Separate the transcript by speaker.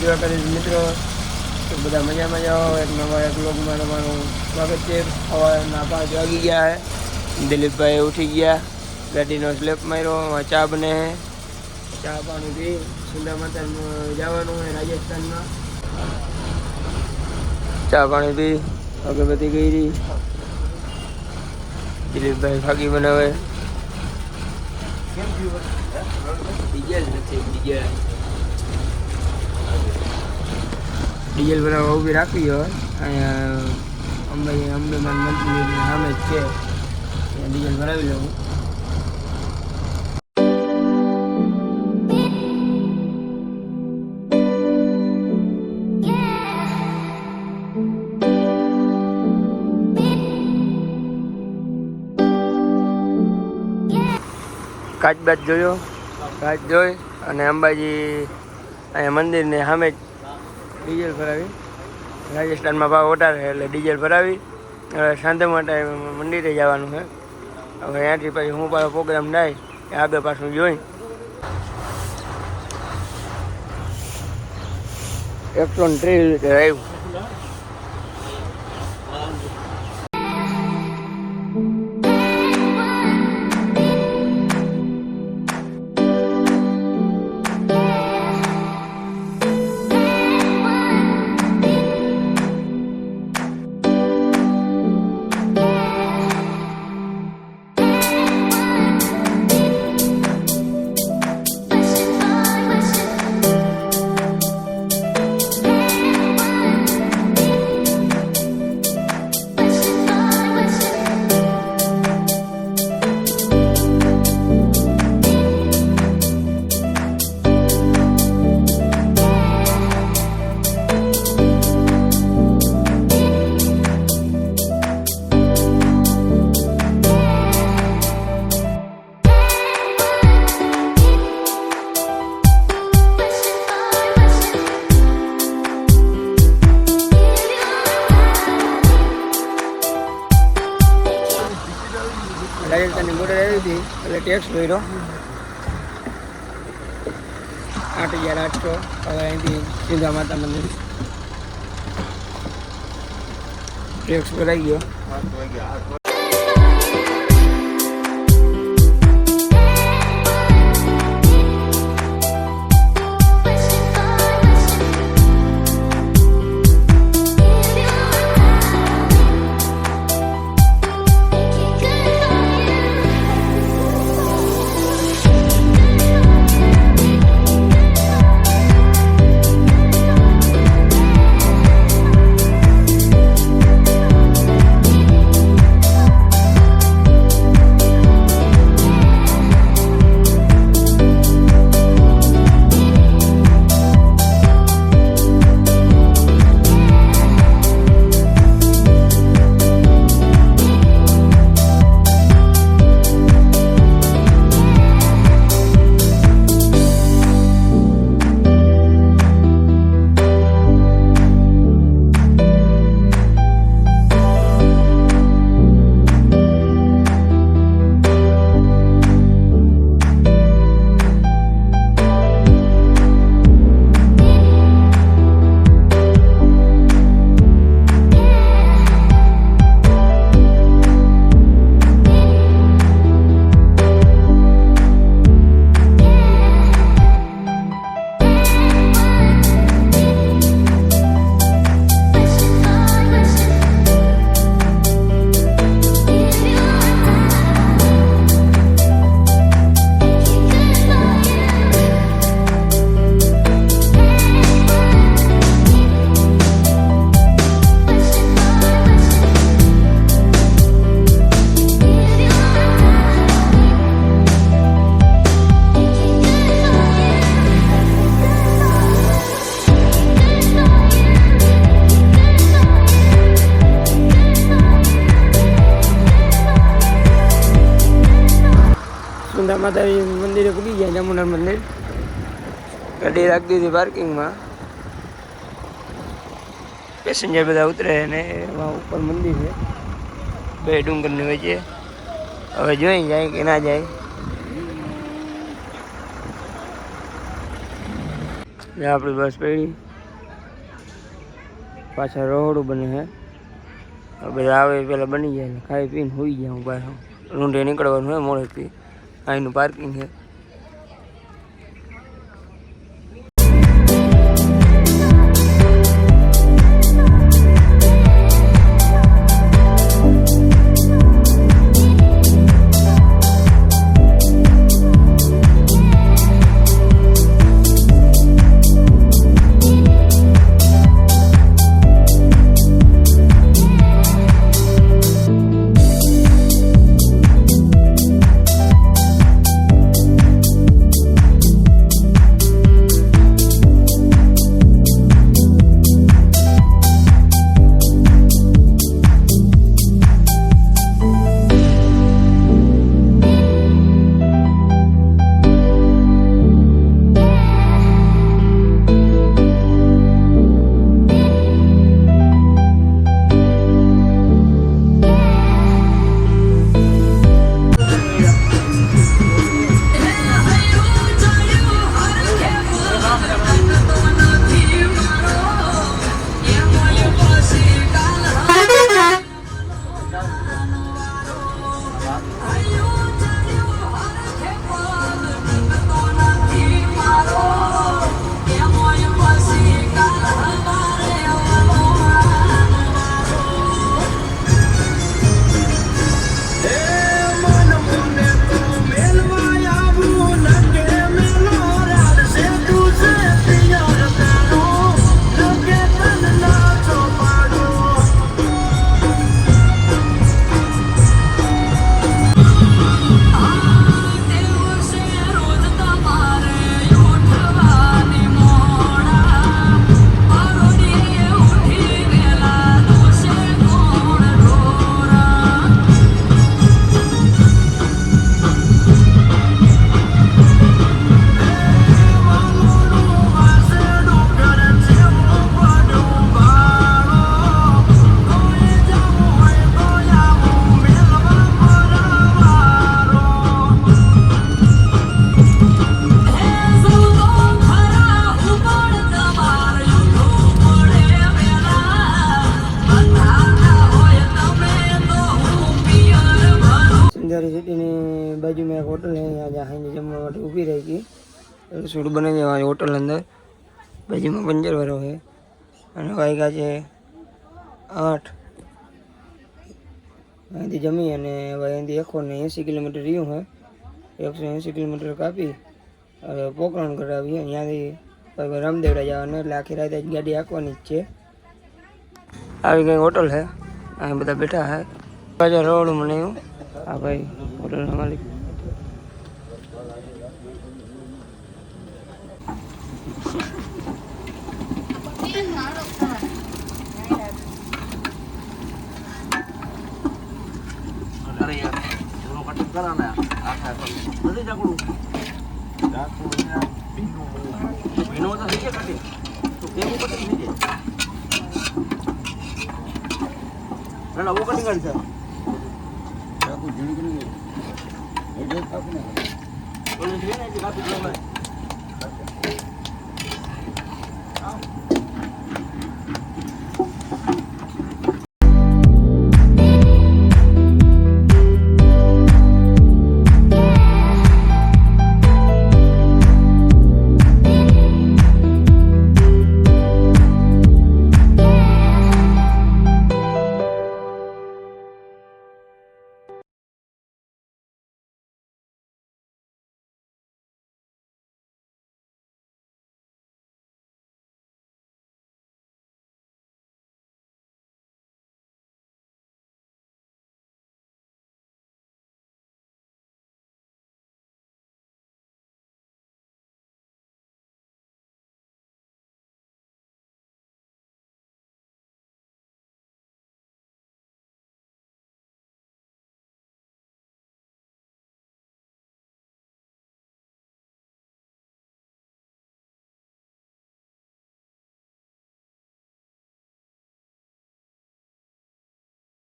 Speaker 1: દ્વારકાધીશ મિત્રો, તો બધા મજામાં જાઓ. એક નવા એક વ્લોગમાં તમારું સ્વાગત છે. સવારના 5 વાગી ગયા છે. દિલીપભાઈ ઉઠી ગયા, ગાડીનો સ્લેપ માર્યો, ચા બને છે. ચા પાણી પી સુંદા માતામાં જવાનું હોય રાજસ્થાનમાં. ચા પાણી પી અગરબત્તી કરી. દિલીપભાઈ ફાકી બનાવે. ડીઝલ નથી, ડીઝલ બનાવવા ઊભી રાખવી હોય. અહીંયા અંબેમાન મંદિરની સામે જ છે, ત્યાં ડીઝલ ભરાવી લઉં. કાચ બાચ જોયો, કાચ જોઈ અને અંબાજી અહીંયા મંદિરને સામે જ ડીઝલ ભરાવી. રાજસ્થાનમાં ભાવ વધારે છે એટલે ડીઝલ ભરાવી હવે સાંધે માટે મંદિરે જવાનું છે. હવે ત્યાંથી પછી હું પાછો પ્રોગ્રામ થાય એ આગળ પાછું જોઈ. 130 લીટર આવ્યું. રાજસ્થાનની બોર્ડર આવી હતી એટલે ટેક્સ ભર્યો 8,800. હવે અહીંથી સીધા માતા મંદિર ટેક્સ ભરાઈ ગયો. સુંદા માતાજી મંદિરે પૂગી ગયા. જમુના મંદિર ગાડી રાખી દીધી પાર્કિંગમાં. પેસેન્જર બધા ઉતરે ને એમાં ઉપર મંદિર છે, બે ડુંગરની વચ્ચે. હવે જોઈ જાય કે ના જાય. આપણી બસ પડી પાછા રોહડું બને છે. બધા આવે પેલા બની જાય ખાઈ પીને હોઈ ગયા. હું બહાર રૂંઢે નીકળવાનું હોય મોડેથી. અહીંનું પાર્કિંગ છે. સિટીની બાજુમાં એક હોટલ है यहाँ जमवा માટે ઊભી રહી ગઈ. રસોડું બને છે હોટલ અંદર. બાજુમાં પંજર વાળો છે અને વાગ્યા છે 8. અહીંથી જમી અને હવે અહીંથી 180 કિલોમીટર રહ્યું છે. 180 કિલોમીટર કાપી હવે પોકરણ કરાવી. અહીંયાથી રામદેવડા જવાનું એટલે આખી રાત જ ગાડી હાંકવાની જ છે. આવી કંઈ હોટલ છે. અહીં બધા બેઠા છે. પાછા રોડ મને એવું હા ભાઈ હોટલના માલિક.
Speaker 2: अरे यार दोनों कटिंग कराना है आखा नहीं जाकड़ू भीनो तो ठीक है कटिंग तो केमो कटिंग नहीं है ना वो कटिंग कर सर जाकू जुड़ी नहीं है ये देख आपने बोले नहीं है कि काफी लोग है